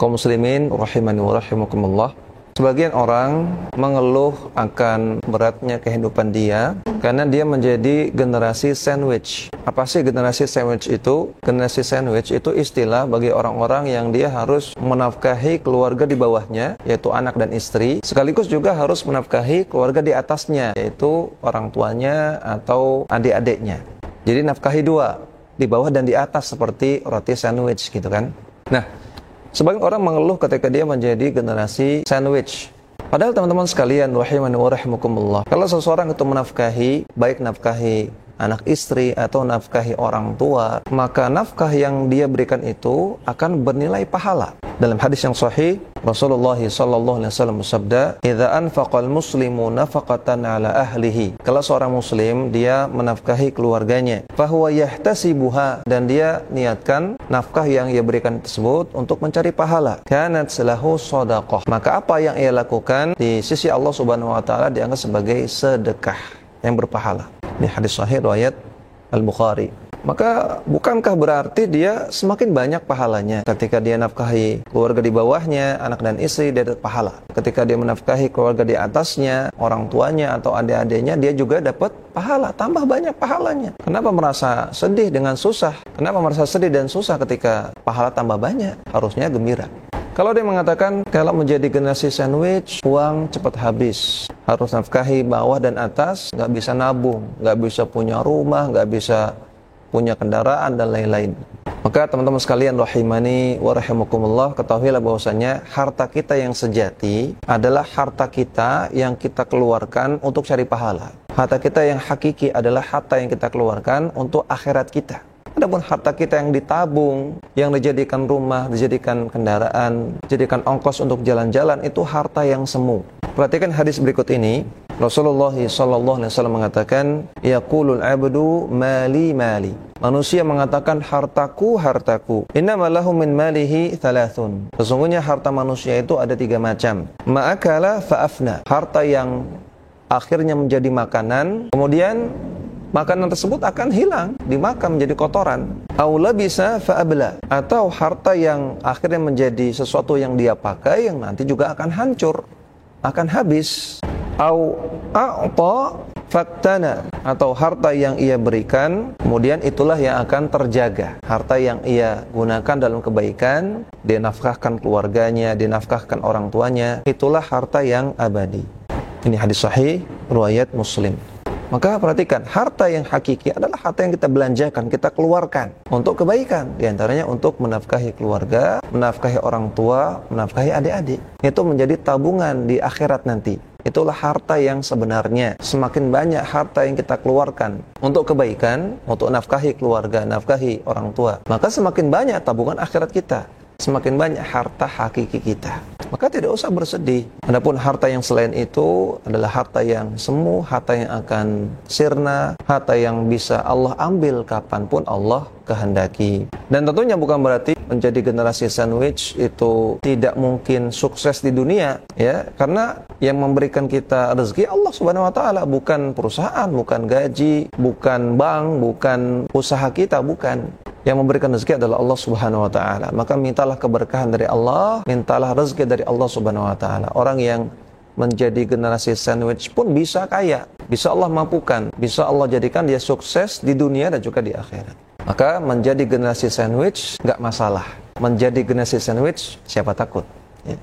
Kaum muslimin rahimani wa rahimakumullah. Sebagian orang mengeluh akan beratnya kehidupan dia karena dia menjadi generasi sandwich. Apa sih generasi sandwich itu? Generasi sandwich itu istilah bagi orang-orang yang dia harus menafkahi keluarga di bawahnya, yaitu anak dan istri, sekaligus juga harus menafkahi keluarga di atasnya, yaitu orang tuanya atau adik-adiknya. Jadi nafkahi dua, di bawah dan di atas, seperti roti sandwich gitu kan. Nah, sebagian orang mengeluh ketika dia menjadi generasi sandwich. Padahal teman-teman sekalian, rahimani wa rahimakumullah, kalau seseorang itu menafkahi, baik nafkahi anak istri atau nafkahi orang tua, maka nafkah yang dia berikan itu akan bernilai pahala. Dalam hadis yang sahih, Rasulullah sallallahu alaihi wasallam bersabda, "Idza anfaqal muslimu nafaqatan ala ahlihi." Kalau seorang muslim dia menafkahi keluarganya, fahuwa yahtasibuha, dan dia niatkan nafkah yang ia berikan tersebut untuk mencari pahala, kanat lahu shadaqah, maka apa yang ia lakukan di sisi Allah Subhanahu wa taala dianggap sebagai sedekah yang berpahala. Ini hadis sahih riwayat Al-Bukhari. Maka bukankah berarti dia semakin banyak pahalanya ketika dia nafkahi keluarga di bawahnya, anak dan istri, dia dapat pahala. Ketika dia menafkahi keluarga di atasnya, orang tuanya atau adik-adiknya, dia juga dapat pahala, tambah banyak pahalanya. Kenapa merasa sedih dengan susah? Kenapa merasa sedih dan susah ketika pahala tambah banyak? Harusnya gembira. Kalau dia mengatakan kalau menjadi generasi sandwich, uang cepat habis, harus nafkahi bawah dan atas, nggak bisa nabung, nggak bisa punya rumah, nggak bisa punya kendaraan dan lain-lain. Maka teman-teman sekalian rahimani wa rahimakumullah, ketahuilah bahwasanya harta kita yang sejati adalah harta kita yang kita keluarkan untuk cari pahala. Harta kita yang hakiki adalah harta yang kita keluarkan untuk akhirat kita. Adapun harta kita yang ditabung, yang dijadikan rumah, dijadikan kendaraan, dijadikan ongkos untuk jalan-jalan, itu harta yang semu. Perhatikan hadis berikut ini. Rasulullah sallallahu alaihi wasallam mengatakan, yaqulul abdu mali mali. Manusia mengatakan hartaku, hartaku. Innama lahu min malihi thalathun. Sesungguhnya harta manusia itu ada 3 macam. Ma'akala fa'afna. Harta yang akhirnya menjadi makanan, kemudian makanan tersebut akan hilang, dimakan menjadi kotoran. Aula bisa fa'abla. Atau harta yang akhirnya menjadi sesuatu yang dia pakai, yang nanti juga akan hancur, akan habis. Au a'ta faktana, atau harta yang ia berikan kemudian itulah yang akan terjaga. Harta yang ia gunakan dalam kebaikan, dia nafkahkan keluarganya, dia nafkahkan orang tuanya, itulah harta yang abadi. Ini hadis sahih riwayat Muslim. Maka perhatikan, harta yang hakiki adalah harta yang kita belanjakan, kita keluarkan untuk kebaikan. Di antaranya untuk menafkahi keluarga, menafkahi orang tua, menafkahi adik-adik. Itu menjadi tabungan di akhirat nanti. Itulah harta yang sebenarnya. Semakin banyak harta yang kita keluarkan untuk kebaikan, untuk nafkahi keluarga, nafkahi orang tua, maka semakin banyak tabungan akhirat kita, semakin banyak harta hakiki kita. Maka tidak usah bersedih. Adapun harta yang selain itu adalah harta yang semu, harta yang akan sirna, harta yang bisa Allah ambil kapanpun Allah kehendaki. Dan tentunya bukan berarti menjadi generasi sandwich itu tidak mungkin sukses di dunia, ya, karena yang memberikan kita rezeki Allah Subhanahu wa taala, bukan perusahaan, bukan gaji, bukan bank, bukan usaha kita, bukan. Yang memberikan rezeki adalah Allah Subhanahu wa taala. Maka mintalah keberkahan dari Allah, mintalah rezeki dari Allah Subhanahu wa taala. Orang yang menjadi generasi sandwich pun bisa kaya, bisa Allah mampukan, bisa Allah jadikan dia sukses di dunia dan juga di akhirat. Maka menjadi generasi sandwich enggak masalah. Menjadi generasi sandwich siapa takut, ya.